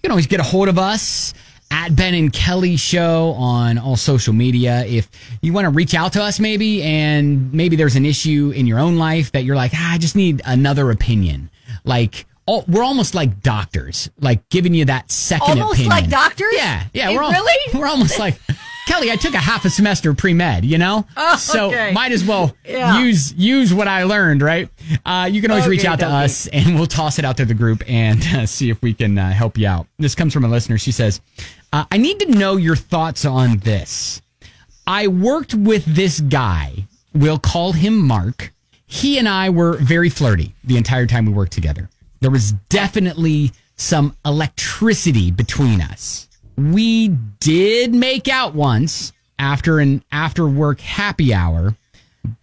can always get a hold of us at Ben and Kelly Show on all social media. If you want to reach out to us and maybe there's an issue in your own life that you're like, I just need another opinion. Like, we're almost like doctors, like giving you that second opinion. Almost like doctors? Yeah. Really? We're almost like... Kelly, I took a half a semester pre-med, so might as well use what I learned, right? You can always reach out to us, and we'll toss it out to the group and see if we can help you out. This comes from a listener. She says, I need to know your thoughts on this. I worked with this guy. We'll call him Mark. He and I were very flirty the entire time we worked together. There was definitely some electricity between us. We did make out once after an after-work happy hour,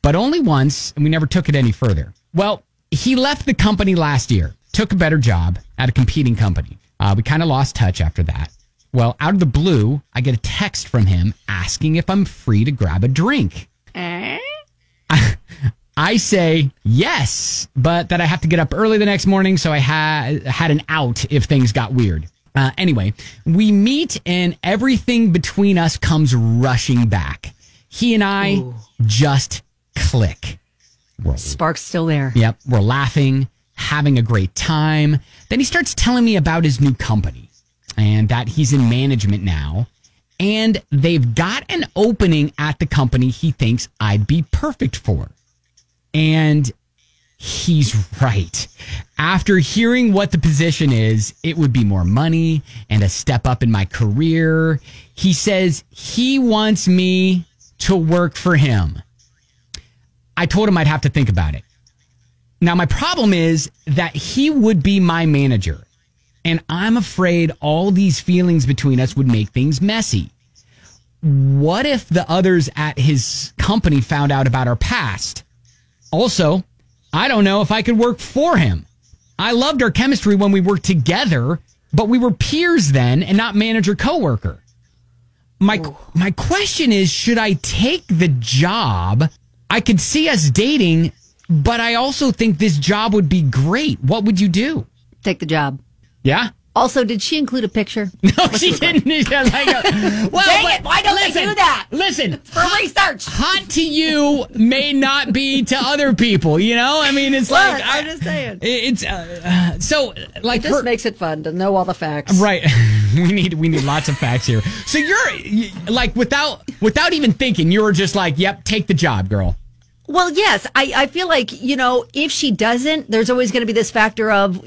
but only once, and we never took it any further. Well, he left the company last year, took a better job at a competing company. We kind of lost touch after that. Well, out of the blue, I get a text from him asking if I'm free to grab a drink. I say yes, but that I have to get up early the next morning, so I had an out if things got weird. Anyway, we meet and everything between us comes rushing back. He and I just click. Spark's still there. Yep. We're laughing, having a great time. Then he starts telling me about his new company and that he's in management now. And they've got an opening at the company he thinks I'd be perfect for. And he's right. After hearing what the position is, it would be more money and a step up in my career. He says he wants me to work for him. I told him I'd have to think about it. Now, my problem is that he would be my manager, and I'm afraid all these feelings between us would make things messy. What if the others at his company found out about our past? Also, I don't know if I could work for him. I loved our chemistry when we worked together, but we were peers then and not manager coworker. My question is, should I take the job? I could see us dating, but I also think this job would be great. What would you do? Take the job. Yeah? Also, did she include a picture? No, she didn't. Well, dang it, why don't they do that? Listen. For research. Hot to you may not be to other people, I mean, it's like... I'm just saying. It's, so, like... It just makes it fun to know all the facts. Right. We need lots of facts here. So you're, like, without even thinking, you were just like, yep, take the job, girl. Well, yes, I feel like, if she doesn't, there's always going to be this factor of,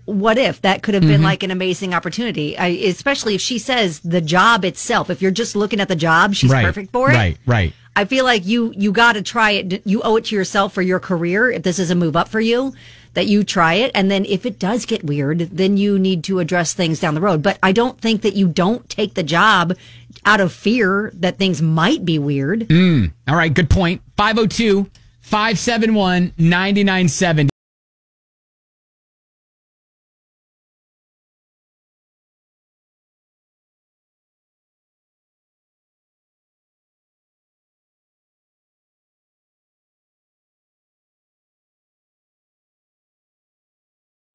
what if that could have been like an amazing opportunity, especially if she says the job itself. If you're just looking at the job, she's perfect for it. Right. I feel like you got to try it. You owe it to yourself for your career. If this is a move up for you, that you try it. And then if it does get weird, then you need to address things down the road. But I don't think that you don't take the job out of fear that things might be weird. All right. Good point. 502-571-9970.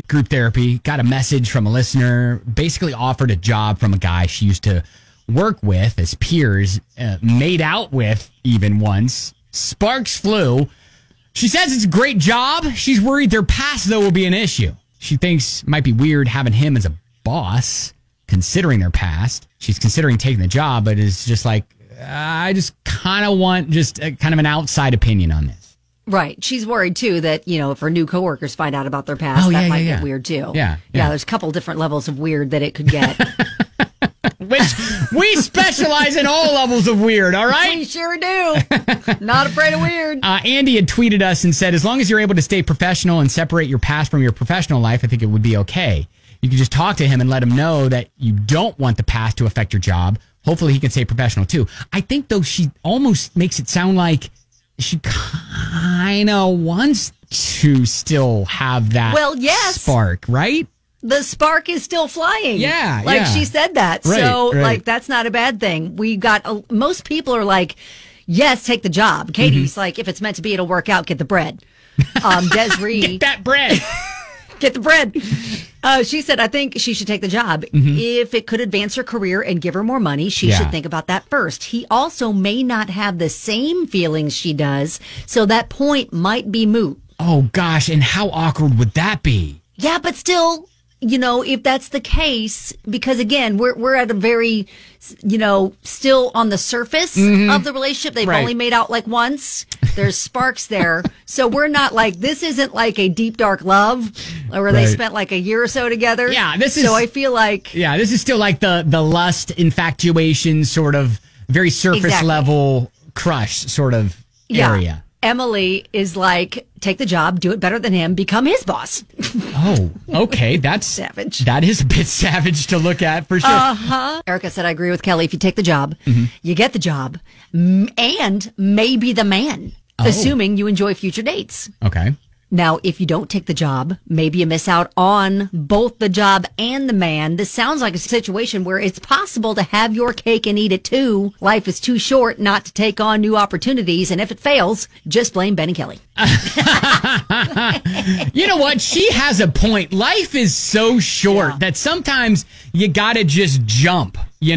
Group therapy, got a message from a listener, basically offered a job from a guy she used to work with as peers, made out with even once. Sparks flew. She says it's a great job. She's worried their past, though, will be an issue. She thinks it might be weird having him as a boss, considering their past. She's considering taking the job, but is just like, I just kind of want just kind of an outside opinion on this. Right. She's worried, too, that, if her new coworkers find out about their past, that might get weird, too. Yeah, there's a couple different levels of weird that it could get. Which we specialize in all levels of weird, all right? We sure do. Not afraid of weird. Andy had tweeted us and said, as long as you're able to stay professional and separate your past from your professional life, I think it would be okay. You can just talk to him and let him know that you don't want the past to affect your job. Hopefully he can stay professional, too. I think, though, she almost makes it sound like she kind of wants to still have that spark, right? The spark is still flying. Yeah. She said that. Right, so, right. That's not a bad thing. We got, most people are like, yes, take the job. Katie's like, if it's meant to be, it'll work out. Get the bread. Desiree. Get that bread. Get the bread. She said, I think she should take the job. If it could advance her career and give her more money, she Yeah. should think about that first. He also may not have the same feelings she does, so that point might be moot. Oh, gosh. And how awkward would that be? Yeah, but still, if that's the case, because again, we're at a very, still on the surface of the relationship. They've Right. only made out like once. There's sparks there. So we're not like, this isn't like a deep, dark love where they Right. spent like a year or so together. Yeah, this is- So I feel like. Yeah, this is still like the lust, infatuation, sort of very surface Exactly. level crush sort of area. Emily is like, take the job, do it better than him, become his boss. Oh, okay. That's Savage. That is a bit savage to look at for sure. Erica said, I agree with Kelly. If you take the job, Mm-hmm. you get the job and maybe the man, assuming you enjoy future dates. Okay. Now, if you don't take the job, maybe you miss out on both the job and the man. This sounds like a situation where it's possible to have your cake and eat it too. Life is too short not to take on new opportunities. And if it fails, just blame Ben and Kelly. You know what? She has a point. Life is so short that sometimes you gotta just jump. You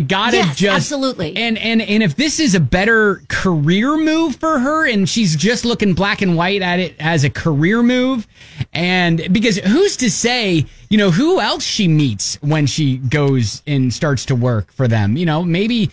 gotta Yes, just absolutely. And if this is a better career move for her, and she's just looking black and white at it as a career move, and because who's to say, who else she meets when she goes and starts to work for them? Maybe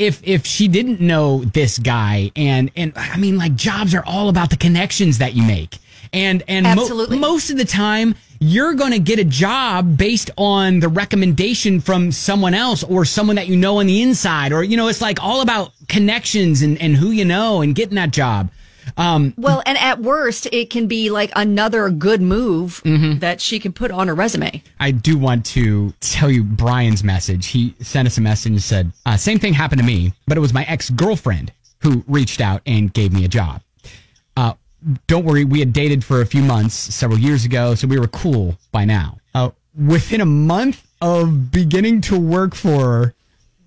if she didn't know this guy, and I mean, like, jobs are all about the connections that you make. And Absolutely. most of the time, you're going to get a job based on the recommendation from someone else or someone that you know on the inside. Or, it's like all about connections and who you know and getting that job. Well, and at worst, it can be like another good move that she can put on her resume. I do want to tell you Brian's message. He sent us a message and said, same thing happened to me, but it was my ex-girlfriend who reached out and gave me a job. Don't worry, we had dated for a few months several years ago, so we were cool by now. Within a month of beginning to work for her,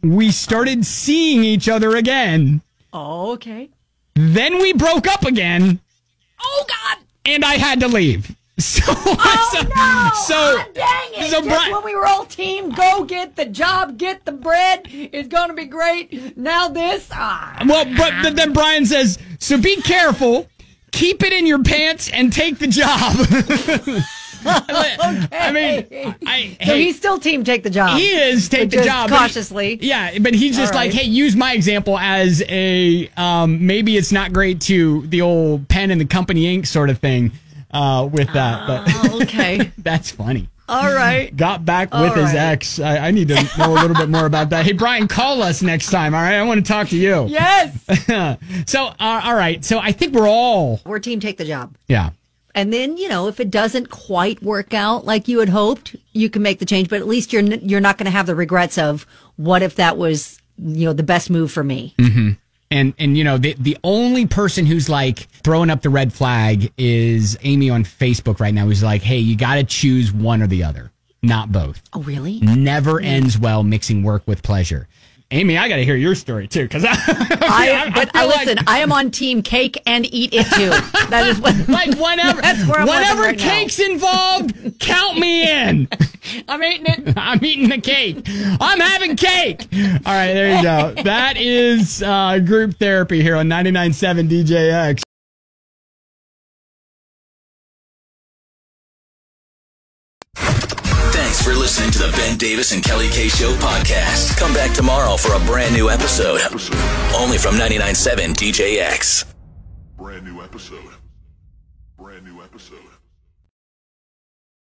we started seeing each other again. Oh, okay. Then we broke up again. Oh, God. And I had to leave. So, Dang it. so Just when we were all team, go get the job, get the bread. It's going to be great. Now this. Well, but then Brian says, so be careful. Keep it in your pants and take the job. I mean, So he's still team take the job. He is take But the just job cautiously. But he's just All like, right. hey, use my example as a maybe it's not great to the old pen and the company ink sort of thing with that. But Okay. that's funny. All right. Got back with his right. ex. I need to know a little bit more about that. Hey, Brian, call us next time. All right, I want to talk to you. Yes. So, all right. So I think we're team take the job. yeah. And then, if it doesn't quite work out like you had hoped, you can make the change, but at least you're not going to have the regrets of what if that was, the best move for me. Mm-hmm. And the only person who's like throwing up the red flag is Amy on Facebook right now, who's like, hey, you got to choose one or the other, not both. Oh, really? Never ends well mixing work with pleasure. Amy, I got to hear your story too, because listen, I am on team cake and eat it too. That is what. Like whenever cake's involved, count me in. I'm eating it. I'm eating the cake. I'm having cake. All right, there you go. That is group therapy here on 99.7 DJX. Thanks for listening to the Ben Davis and Kelly K Show podcast. Come back tomorrow for a brand new episode. Only from 99.7 DJX. Brand new episode. Brand new episode.